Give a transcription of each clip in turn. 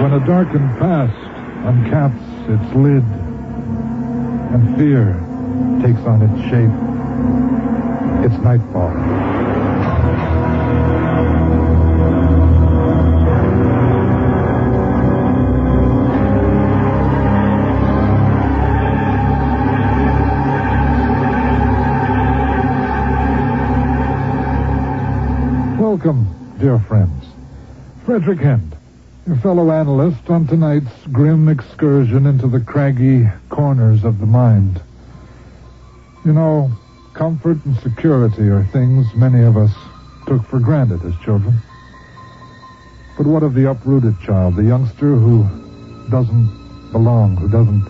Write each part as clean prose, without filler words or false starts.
when a darkened past uncaps its lid and fear takes on its shape. It's Nightfall. Welcome, dear friends. Frederick Hend, your fellow analyst on tonight's grim excursion into the craggy corners of the mind. You know, comfort and security are things many of us took for granted as children. But what of the uprooted child, the youngster who doesn't belong, who doesn't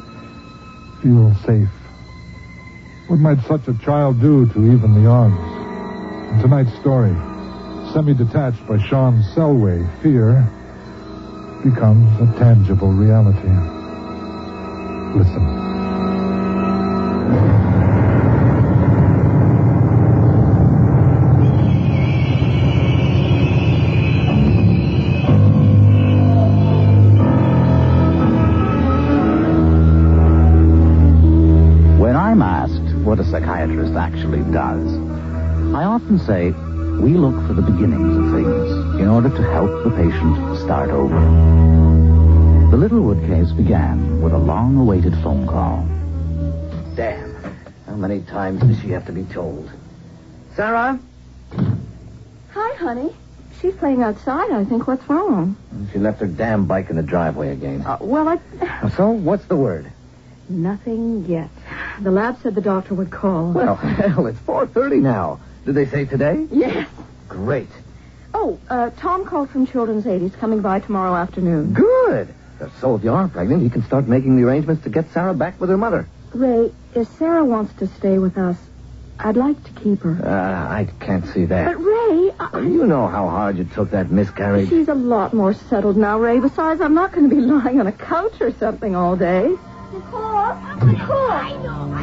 feel safe? What might such a child do to even the odds? In tonight's story, semi-detached by Sean Selway, fear becomes a tangible reality. Listen. When I'm asked what a psychiatrist actually does, I often say, we look for the beginnings of things in order to help the patient start over. The Littlewood case began with a long-awaited phone call. Damn. How many times does she have to be told? Sarah? Hi, honey. She's playing outside, I think. What's wrong? She left her damn bike in the driveway again. So, what's the word? Nothing yet. The lab said the doctor would call. Well, hell, it's 4:30 now. Did they say today? Yes. Great. Oh, Tom called from Children's Aid. He's coming by tomorrow afternoon. Good. So if you are pregnant, he can start making the arrangements to get Sarah back with her mother. Ray, if Sarah wants to stay with us, I'd like to keep her. I can't see that. But, Ray... You know how hard you took that miscarriage. She's a lot more settled now, Ray. Besides, I'm not going to be lying on a couch or something all day. Nicole,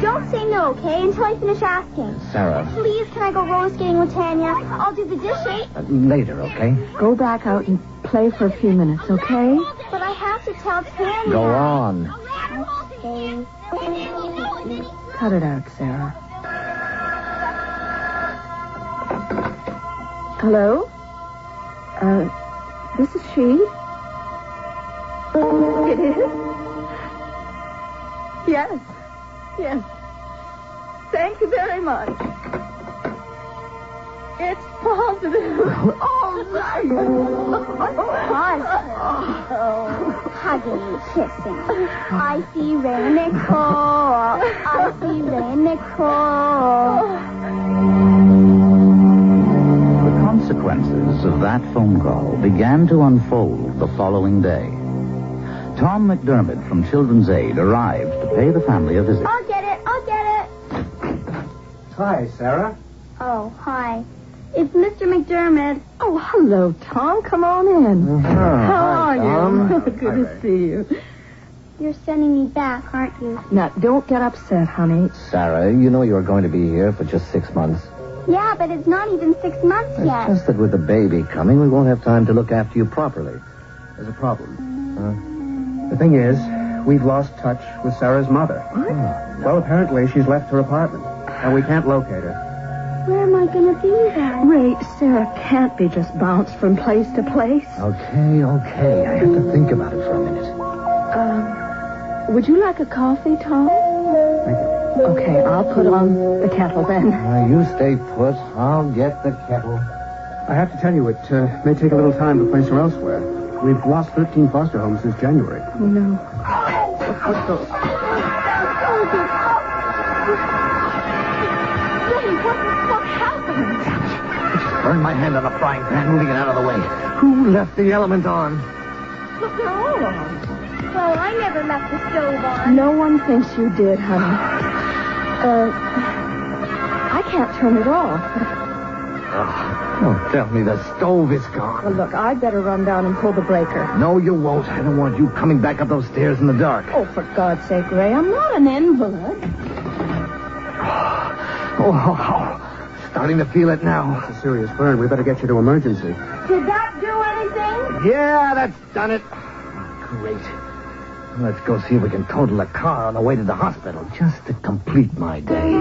don't say no, okay, until I finish asking. Sarah. Please, can I go roller skating with Tanya? I'll do the dishes. Later, okay? Go back out and play for a few minutes, okay? But I have to tell Tanya. Go on. Okay. Cut it out, Sarah. Hello? This is she? It is? Yes. Yes. Thank you very much. It's positive. All right. Positive. Hugging, kissing. I see Ray Nicole. I see Ray Nicole. The consequences of that phone call began to unfold the following day. Tom McDermott from Children's Aid arrived to pay the family a visit. I'll get it. Hi, Sarah. Oh, hi. It's Mr. McDermott. Oh, hello, Tom. Come on in. How are you? Good to see you. You're sending me back, aren't you? Now, don't get upset, honey. Sarah, you know you're going to be here for just 6 months. Yeah, but it's not even 6 months It's yet. just that with the baby coming, we won't have time to look after you properly. There's a problem. The thing is, we've lost touch with Sarah's mother. What? Well, apparently she's left her apartment, and we can't locate her. Where am I going to be then? Ray, Sarah can't be just bounced from place to place. Okay. I have to think about it for a minute. Would you like a coffee, Tom? Thank you. Okay, I'll put on the kettle then. You stay put. I'll get the kettle. I have to tell you, it may take a little time to place her elsewhere. We've lost 13 foster homes since January. Oh, no. What's the... Ray, what happened? I just burned my hand on a frying pan, moving it out of the way. Who left the element on? Look, they're all on. Well, I never left the stove on. No one thinks you did, honey. I can't turn it off. Don't tell me the stove is Well, gone. look, I'd better run down and pull the breaker. No, you won't. I don't want you coming back up those stairs in the dark. Oh, for God's sake, Ray, I'm not an invalid. Oh, starting to feel it now. It's a serious burn. We better get you to emergency. Did that do anything? Yeah, that's done it. Great. Let's go see if we can total the car on the way to the hospital, just to complete my day.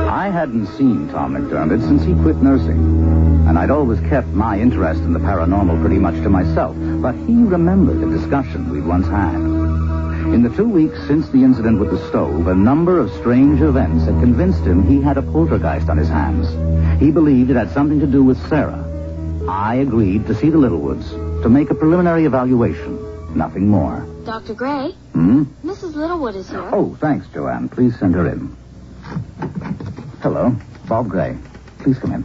I hadn't seen Tom McDermott since he quit nursing, and I'd always kept my interest in the paranormal pretty much to myself, but he remembered a discussion we'd once had. In the 2 weeks since the incident with the stove, a number of strange events had convinced him he had a poltergeist on his hands. He believed it had something to do with Sarah. I agreed to see the Littlewoods, to make a preliminary evaluation. Nothing more. Dr. Gray? Mrs. Littlewood is here. Oh, thanks, Joanne. Please send her in. Hello, Bob Gray. Please come in.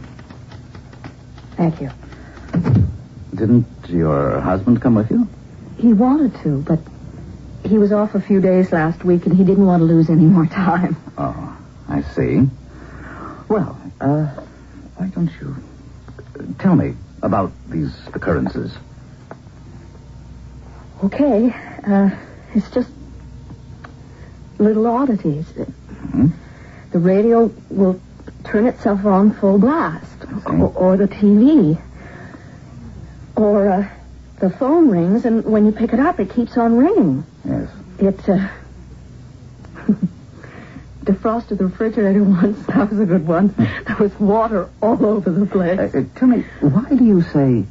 Thank you. Didn't your husband come with you? He wanted to, but he was off a few days last week, and he didn't want to lose any more time. Oh, I see. Well, why don't you tell me about these occurrences? Okay. It's just little oddities. The radio will turn itself on full blast. Or the TV. Or the phone rings, and when you pick it up, it keeps on ringing. Yes. It defrosted the refrigerator once. That was a good one. There was water all over the place. Tell me, why do you say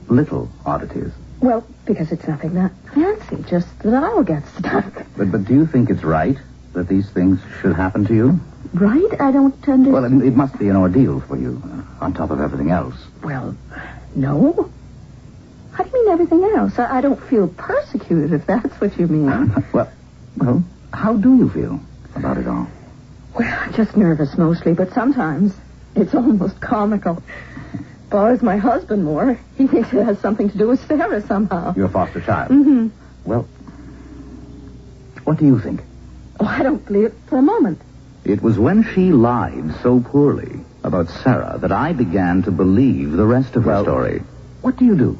little oddities? Well, because it's nothing that fancy, just that I'll get stuck. But do you think it's right that these things should happen to you? Right? I don't understand. Well, it must be an ordeal for you, on top of everything else. Well, no. How do you mean everything else? I don't feel persecuted, if that's what you mean. Well, how do you feel about it all? Well, just nervous mostly, but sometimes it's almost comical. Bothers my husband more. He thinks it has something to do with Sarah somehow. Your foster child? Mm-hmm. Well, what do you think? Oh, I don't believe it for a moment. It was when she lied so poorly about Sarah that I began to believe the rest of her story. What do you do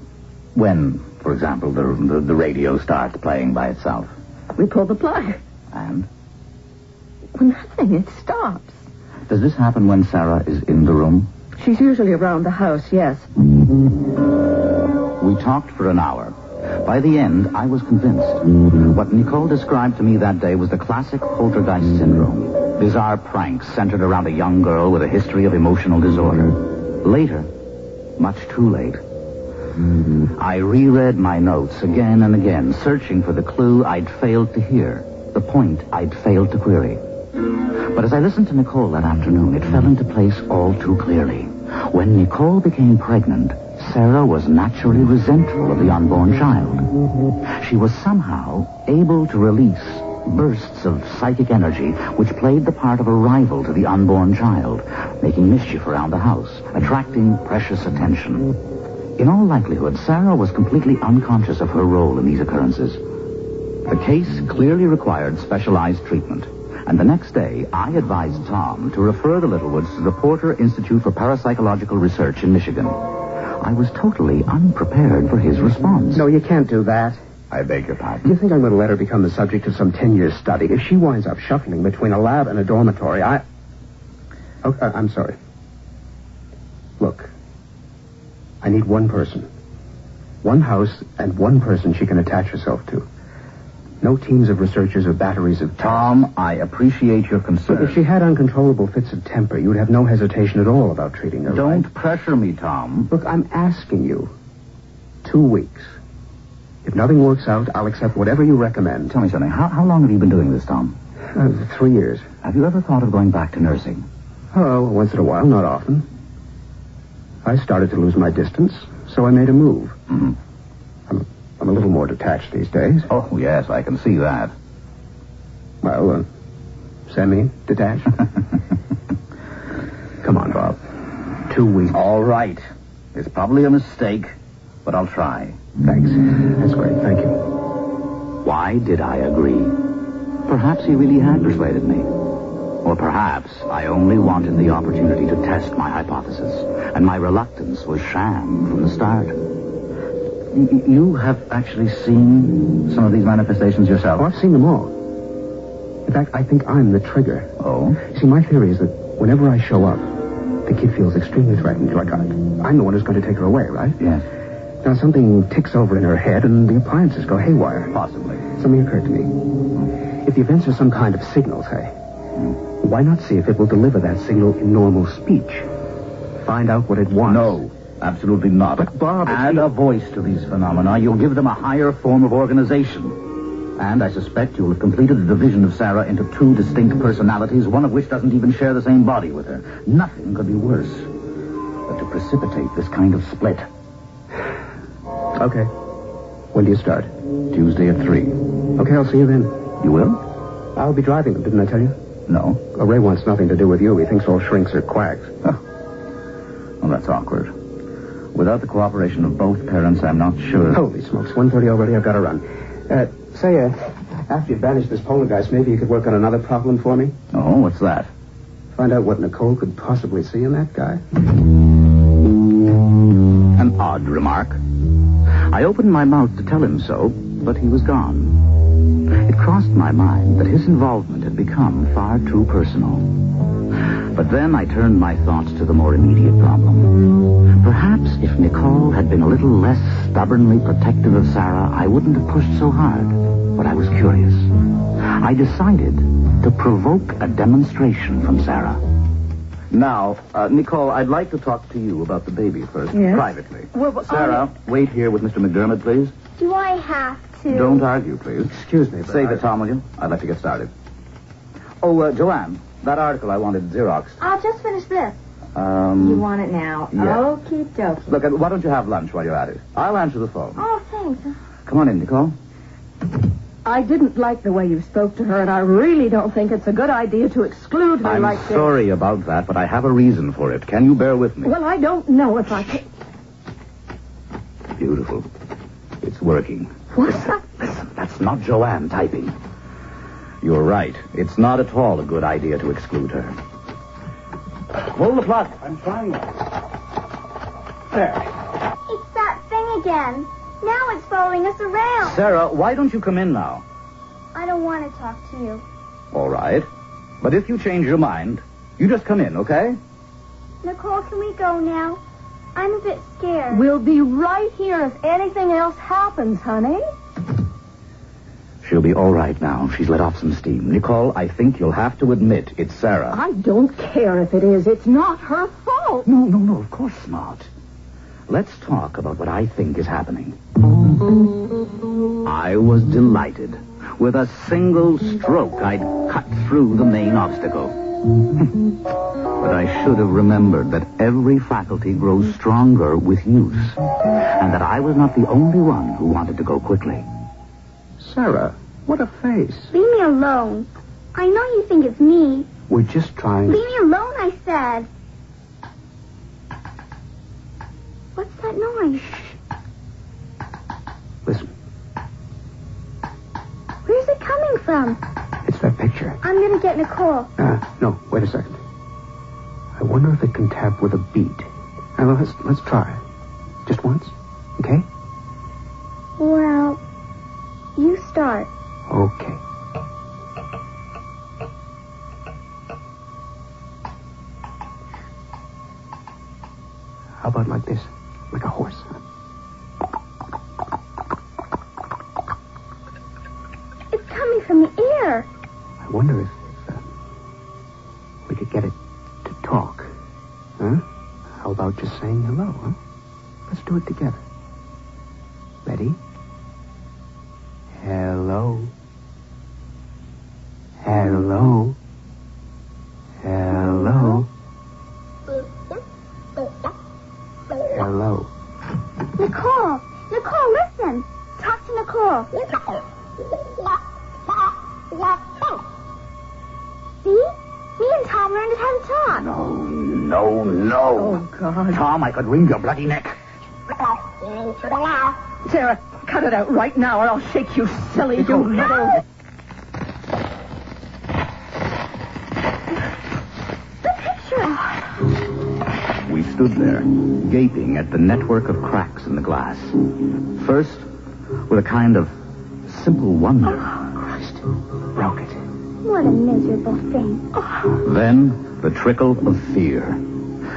when, for example, the radio starts playing by itself? We pull the plug. And? Well, nothing. It stops. Does this happen when Sarah is in the room? She's usually around the house, yes. We talked for an hour. By the end, I was convinced. What Nicole described to me that day was the classic poltergeist syndrome. Bizarre pranks centered around a young girl with a history of emotional disorder. Later, much too late, I reread my notes again and again, searching for the clue I'd failed to hear, the point I'd failed to query. But as I listened to Nicole that afternoon, it fell into place all too clearly. When Nicole became pregnant, Sarah was naturally resentful of the unborn child. She was somehow able to release bursts of psychic energy which played the part of a rival to the unborn child, making mischief around the house, attracting precious attention. In all likelihood, Sarah was completely unconscious of her role in these occurrences. The case clearly required specialized treatment. And the next day, I advised Tom to refer the Littlewoods to the Porter Institute for Parapsychological Research in Michigan. I was totally unprepared for his response. No, you can't do that. I beg your pardon? Do you think I'm going to let her become the subject of some 10-year study? If she winds up shuffling between a lab and a dormitory, I'm sorry. Look, I need one person. One house and one person she can attach herself to. No teams of researchers or batteries of... Tom, I appreciate your concern. But if she had uncontrollable fits of temper, you would have no hesitation at all about treating her. Don't pressure me, Tom. Look, I'm asking you. 2 weeks. If nothing works out, I'll accept whatever you recommend. Tell me something. How long have you been doing this, Tom? 3 years. Have you ever thought of going back to nursing? Oh, once in a while, not often. I started to lose my distance, so I made a move. Mm-hmm. I'm a little more detached these days. Oh, yes, I can see that. Well, semi-detached. Come on, Bob. 2 weeks. All right. It's probably a mistake, but I'll try. Thanks. That's great. Thank you. Why did I agree? Perhaps he really had persuaded me. Or perhaps I only wanted the opportunity to test my hypothesis, and my reluctance was sham from the start. You have actually seen some of these manifestations yourself? Oh, I've seen them all. In fact, I think I'm the trigger. Oh? See, my theory is that whenever I show up, the kid feels extremely threatened, like I'm the one who's going to take her away, right? Yes. Now, something ticks over in her head and the appliances go haywire. Possibly. Something occurred to me. If the events are some kind of signal, say, why not see if it will deliver that signal in normal speech? Find out what it wants. No, absolutely not. But, Bob, add a voice to these phenomena. You'll give them a higher form of organization. And I suspect you'll have completed the division of Sarah into 2 distinct personalities, one of which doesn't even share the same body with her. Nothing could be worse but to precipitate this kind of split. Okay. When do you start? Tuesday at 3. Okay, I'll see you then. You will? I'll be driving them, didn't I tell you? No. Well, Ray wants nothing to do with you. He thinks all shrinks are quacks. Well, that's awkward. Without the cooperation of both parents, I'm not sure. Holy smokes, 1:30 already. I've got to run. After you banish this poltergeist, maybe you could work on another problem for me? Oh, what's that? Find out what Nicole could possibly see in that guy. An odd remark. I opened my mouth to tell him so, but he was gone. It crossed my mind that his involvement had become far too personal. But then I turned my thoughts to the more immediate problem. Perhaps if Nicole had been a little less stubbornly protective of Sarah, I wouldn't have pushed so hard. But I was curious. I decided to provoke a demonstration from Sarah. Now, Nicole, I'd like to talk to you about the baby first, Yes? privately. Well, Sarah, wait here with Mr. McDermott, please. Do I have to? Don't argue, please. Excuse me, but Save it, Tom, will you? I'd like to get started. Oh, Joanne, that article I wanted Xerox. I'll just finish this. You want it now? Yeah. Okie dokie. Look, why don't you have lunch while you're at it? I'll answer the phone. Oh, thanks. Come on in, Nicole. I didn't like the way you spoke to her, and I really don't think it's a good idea to exclude her I'm like this. sorry about that, but I have a reason for it. Can you bear with me? Well, I don't know if I can. Beautiful. It's working. What's that? Listen, that's not Joanne typing. You're right. It's not at all a good idea to exclude her. Pull the plug. I'm trying. There. It's that thing again. Now it's following us around. Sarah, why don't you come in now? I don't want to talk to you. All right. But if you change your mind, you just come in, okay? Nicole, can we go now? I'm a bit scared. We'll be right here if anything else happens, honey. She'll be all right now. She's let off some steam. Nicole, I think you'll have to admit it's Sarah. I don't care if it is. It's not her fault. No, of course not. Let's talk about what I think is happening. I was delighted. With a single stroke, I'd cut through the main obstacle. But I should have remembered that every faculty grows stronger with use, and that I was not the only one who wanted to go quickly. Sarah, what a face. Leave me alone. I know you think it's me. We're just trying. Leave me alone, I said. What's that noise? Listen, Where's it coming from? it's that picture. I'm going to get Nicole. No, wait a second. I wonder if it can tap with a beat. Now, let's try. Just once, okay? Well, you start. Okay. How about like this? Like a horse. It's coming from the air. I wonder if we could get it to talk. Huh? How about just saying hello, huh? Let's do it together. Ready? Hello. Hello. Hello. Hello. Nicole! Nicole, listen! Talk to Nicole. See? Me and Tom learned how to talk. No. Oh, God. Tom, I could wring your bloody neck. Sarah, cut it out right now or I'll shake you silly, you little... The picture! We stood there, gaping at the network of cracks in the glass. First, with a kind of simple wonder. Christ. Broke it. What a miserable thing. Then, the trickle of fear.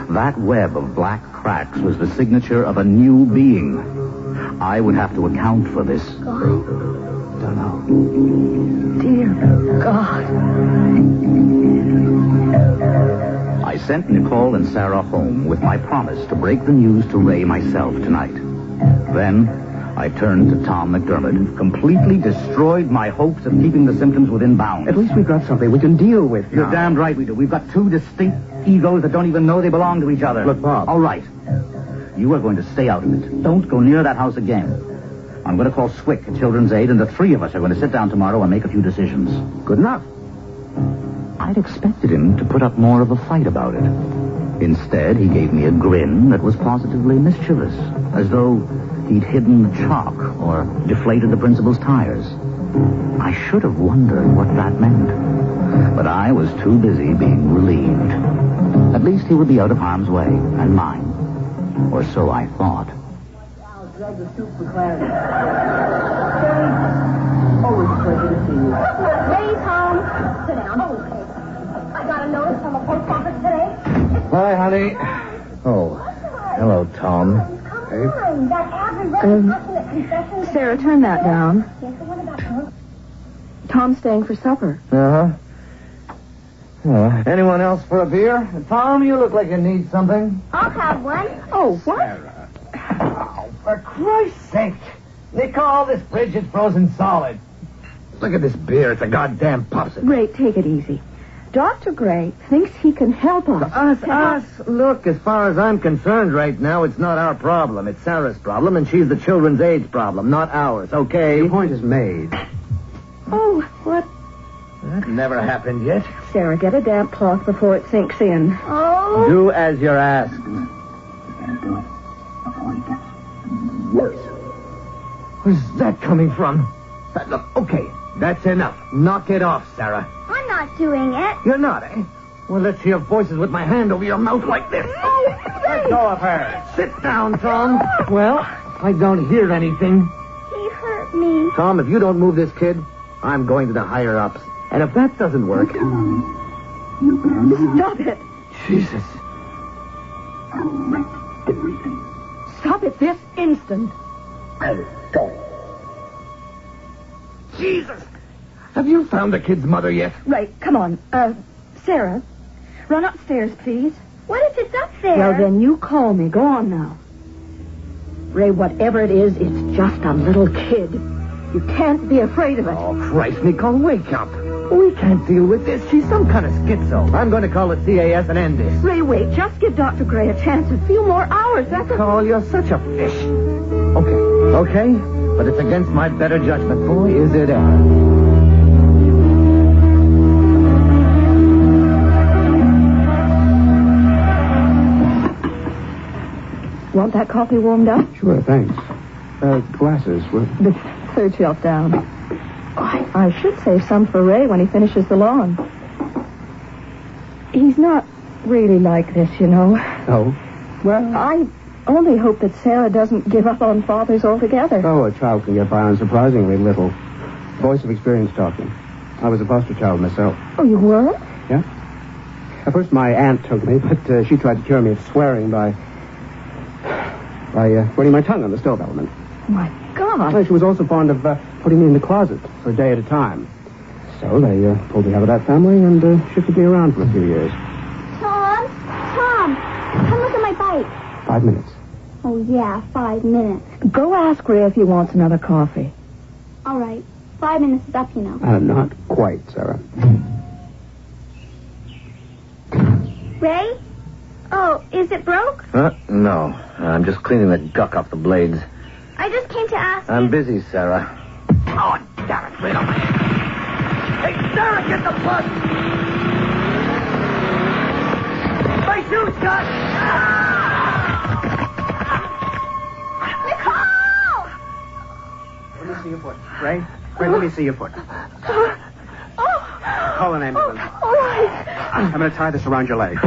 That web of black cracks was the signature of a new being. I would have to account for this. Don't know. Dear God. I sent Nicole and Sarah home with my promise to break the news to Ray myself tonight. Then I turned to Tom McDermott, completely destroyed my hopes of keeping the symptoms within bounds. At least we've got something we can deal with now. You're damned right we do. We've got two distinct egos that don't even know they belong to each other. Look, Bob. All right. You are going to stay out of it. Don't go near that house again. I'm going to call Swick at Children's Aid, and the three of us are going to sit down tomorrow and make a few decisions. Good enough. I'd expected him to put up more of a fight about it. Instead, he gave me a grin that was positively mischievous, as though he'd hidden the chalk or deflated the principal's tires. I should have wondered what that meant, but I was too busy being relieved. At least he would be out of harm's way, and mine. Or so I thought. Greg the soup for clarity. Always a pleasure to see you. Ray's home. Sit down. Okay. I got a notice from the post office today. Hi, honey. Oh, hello, Tom. Come on. That Avery Ray passionate confession. Sarah, turn that down. Yes, the one about her. Tom's staying for supper. Uh-huh. Anyone else for a beer? Tom, you look like you need something. I'll have one. Oh, what? Oh, for Christ's sake. Nicole, this bridge is frozen solid. Look at this beer. It's a goddamn popsicle. Ray, take it easy. Dr. Gray thinks he can help us. Us. Look, as far as I'm concerned right now, it's not our problem. It's Sarah's problem, and she's the Children's Aid's problem, not ours, okay? The point is made. Oh, what? That never happened yet. Sarah, get a damp cloth before it sinks in. Oh. Do as you're asked. Where's that coming from? Look, okay, that's enough. Knock it off, Sarah. I'm not doing it. You're not, eh? Well, let's hear voices with my hand over your mouth like this. Oh, Let go of her. Sit down, Tom. Well, I don't hear anything. He hurt me. Tom, if you don't move this kid, I'm going to the higher-ups. And if that doesn't work... Stop it. Jesus. Stop it this instant. Jesus! Have you found the kid's mother yet? Ray, come on. Sarah, run upstairs, please. What if it's up there? Well, then you call me. Go on now. Ray, whatever it is, it's just a little kid. You can't be afraid of it. Oh, Christ, Nicole, wake up. We can't deal with this. She's some kind of schizo. I'm going to call the CAS and end this. Ray, wait. Just give Dr. Gray a chance. A few more hours. That's Nicole, you're such a fish. Okay. But it's against my better judgment. Boy, is it ever. Want that coffee warmed up? Sure, thanks. Glasses. The third shelf down. I should save some for Ray when he finishes the lawn. He's not really like this, you know. Oh? Well... I only hope that Sarah doesn't give up on fathers altogether. Oh, a child can get by on surprisingly little. Voice of experience talking. I was a foster child myself. Oh, you were? Yeah? At first my aunt took me, but she tried to cure me of swearing by putting my tongue on the stove element. Oh, my God. Well, she was also fond of putting me in the closet for a day at a time. So they pulled me out of that family and shifted me around for a few years. Tom, come look at my bike. 5 minutes. Oh, yeah, 5 minutes. Go ask Ray if he wants another coffee. All right. 5 minutes is up, you know. Not quite, Sarah. Ray? Oh, is it broke? No. I'm just cleaning the guck off the blades. I just came to ask I'm you... busy, Sarah. Oh, damn it. Right on my hand. Hey, Sarah, get the plug! My shoes, Scott! Nicole! Let me see your foot. Ray, let me see your foot. Call an ambulance. All right. I'm going to tie this around your leg.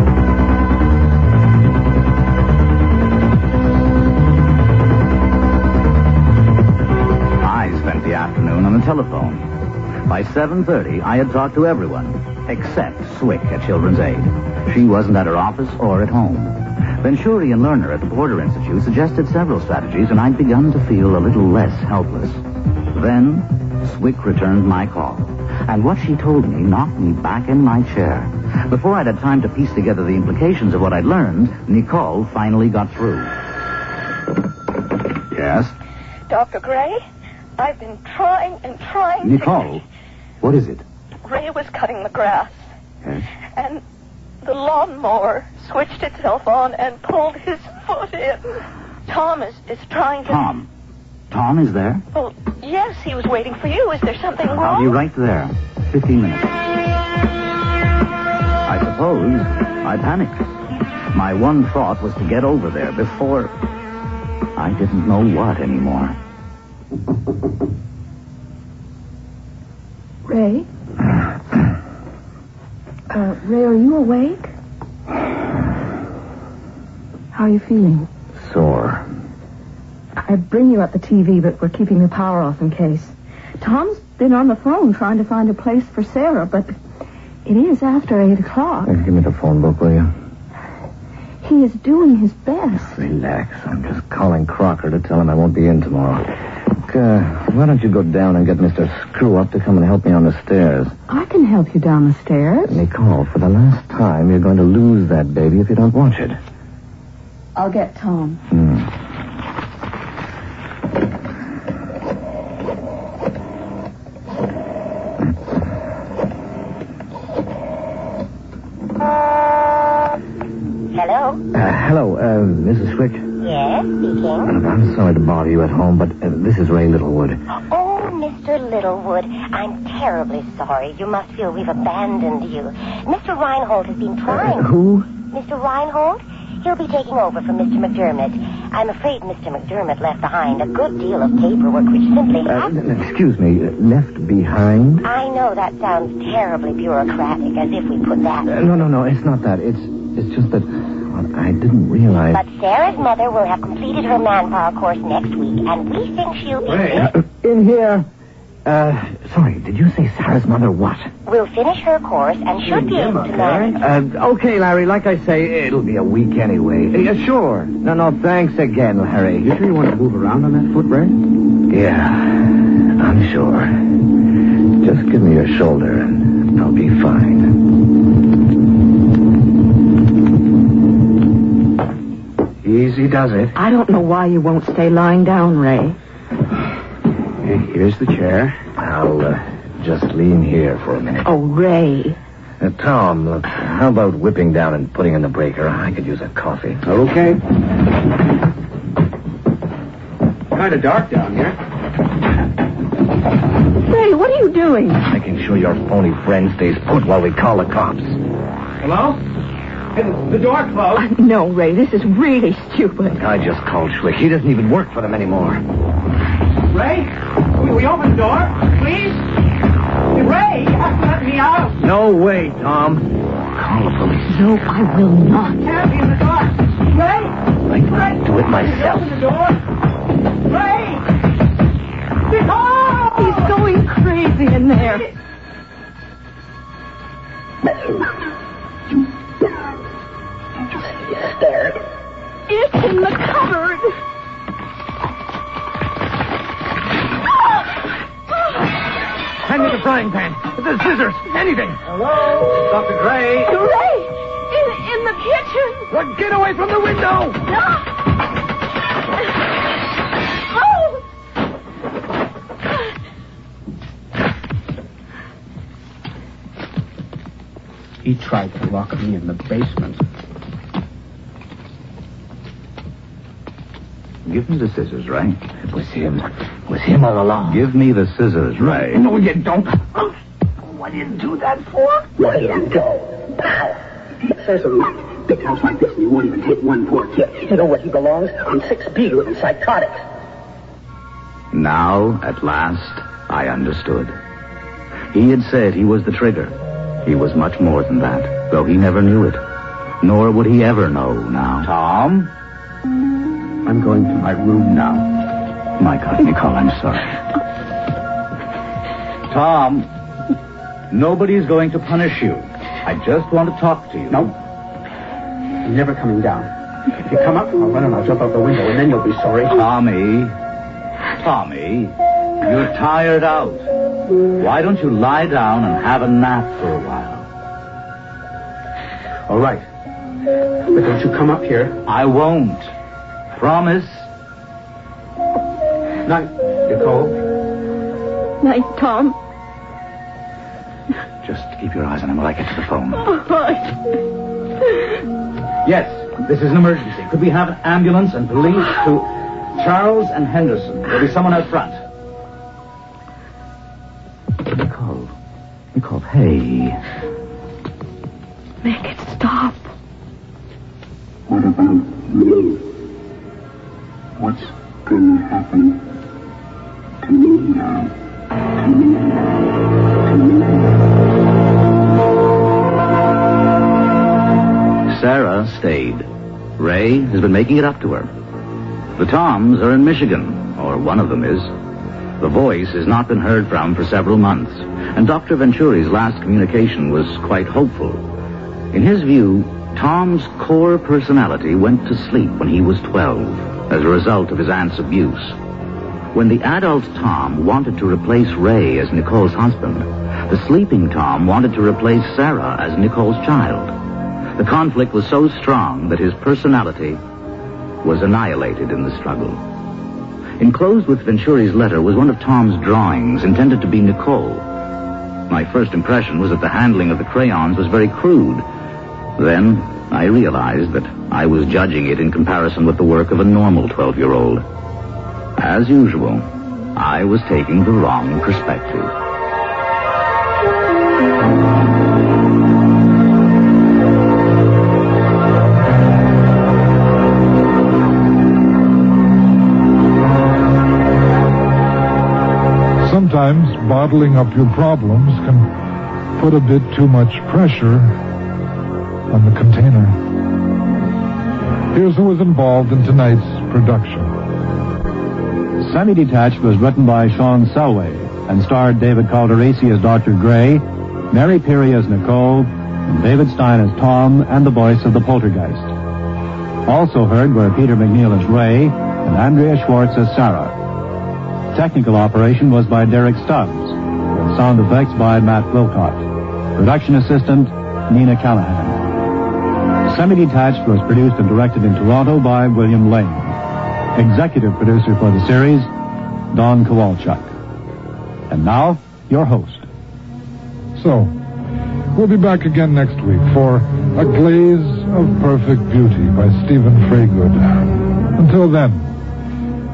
I spent the afternoon on the telephone. By 7:30, I had talked to everyone, except Swick at Children's Aid. She wasn't at her office or at home. Venturi and Lerner at the Porter Institute suggested several strategies, and I'd begun to feel a little less helpless. Then, Swick returned my call, and what she told me knocked me back in my chair. Before I'd had time to piece together the implications of what I'd learned, Nicole finally got through. Yes? Dr. Gray, I've been trying and trying Nicole, what is it? Ray was cutting the grass. Yes? And the lawnmower switched itself on and pulled his foot in. Tom is trying to... Tom is there? Well, yes, he was waiting for you. Is there something wrong? I'll be right there. 15 minutes. I suppose I panicked. My one thought was to get over there before I didn't know what anymore. Ray? Ray, are you awake? How are you feeling? Sore. I bring you up the TV, but we're keeping the power off in case. Tom's been on the phone trying to find a place for Sarah, but it is after 8 o'clock. Give me the phone book, will you? He is doing his best. Relax. I'm just calling Crocker to tell him I won't be in tomorrow. Why don't you go down and get Mr. Screw-Up to come and help me on the stairs? I can help you down the stairs. Nicole, for the last time, you're going to lose that baby if you don't watch it. I'll get Tom. Hello? Hello, Mrs. Swick. Yes, speaking. I'm sorry to bother you at home, but this is Ray Littlewood. Oh, Mr. Littlewood, I'm terribly sorry. You must feel we've abandoned you. Mr. Reinhold has been trying... Who? Mr. Reinhold? He'll be taking over from Mr. McDermott. I'm afraid Mr. McDermott left behind a good deal of paperwork which simply Excuse me, left behind? I know that sounds terribly bureaucratic, as if we put that... No, it's not that. It's just that I didn't realize... But Sarah's mother will have completed her manpower course next week, and we think she'll be... in here. Sorry, did you say Sarah's mother what? We'll finish her course and should be able to manage... Okay, Larry, like I say, it'll be a week anyway. Sure. No, thanks again, Larry. You sure you want to move around on that foot, Ray? Yeah, I'm sure. Just give me your shoulder and I'll be fine. Easy does it. I don't know why you won't stay lying down, Ray. Here's the chair. I'll just lean here for a minute. Oh, Ray. Tom, look, how about whipping down and putting in the breaker? I could use a coffee. Okay. Kind of dark down here. Ray, what are you doing? Making sure your phony friend stays put while we call the cops. Hello? The door closed. No, Ray, this is really stupid. I just called Schwick. He doesn't even work for them anymore. Ray? Will we open the door, please? Ray, you have to let me out. No way, Tom. Call the police. No, I will not. Can't be in the dark. Ray? I can do it myself. Open the door. Ray! Nicole! He's going crazy in there. It's in the cupboard. Hand me the frying pan. The scissors. Anything. Hello? Dr. Gray? Ray, in the kitchen. Well, get away from the window. Oh! He tried to lock me in the basement. Give me the scissors, Ray. It was him. It was him all along. Give me the scissors, Ray. No, you don't. What did you do that for? Let him go. There's a big house like this and you won't even take one poor kid. You know where he belongs? On 6B with psychotics. Now, at last, I understood. He had said he was the trigger. He was much more than that, though he never knew it. Nor would he ever know now. Tom? I'm going to my room now. My God, Nicole, I'm sorry. Tom, nobody's going to punish you. I just want to talk to you. No. I'm never coming down. If you come up, I'll run and I'll jump out the window, and then you'll be sorry. Tommy, you're tired out. Why don't you lie down and have a nap for a while? All right. But don't you come up here. I won't. Promise? Night, Nicole. Night, Tom. Just keep your eyes on him while I get to the phone. All right. Yes, this is an emergency. Could we have an ambulance and police to Charles and Henderson? There'll be someone out front. Nicole, hey. Make it stop. What about me? What's going to happen to me now? To me? Sarah stayed. Ray has been making it up to her. The Toms are in Michigan, or one of them is. The voice has not been heard from for several months, and Dr. Venturi's last communication was quite hopeful. In his view, Tom's core personality went to sleep when he was 12 as a result of his aunt's abuse. When the adult Tom wanted to replace Ray as Nicole's husband, the sleeping Tom wanted to replace Sarah as Nicole's child. The conflict was so strong that his personality was annihilated in the struggle. Enclosed with Venturi's letter was one of Tom's drawings intended to be Nicole. My first impression was that the handling of the crayons was very crude. Then I realized that I was judging it in comparison with the work of a normal 12-year-old. As usual, I was taking the wrong perspective. Sometimes bottling up your problems can put a bit too much pressure on the container. Here's who was involved in tonight's production. Semi-Detached was written by Sean Selway and starred David Calderisi as Dr. Gray, Mary Peary as Nicole, and David Stein as Tom and the voice of the poltergeist. Also heard were Peter McNeil as Ray and Andrea Schwartz as Sarah. Technical operation was by Derek Stubbs, with sound effects by Matt Wilcott. Production assistant, Nina Callahan. Semi-Detached was produced and directed in Toronto by William Lane. Executive producer for the series, Don Kowalchuk. And now, your host. So, we'll be back again next week for A Glaze of Perfect Beauty by Stephen Fraygood. Until then,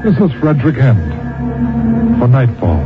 this is Frederick Hend for Nightfall.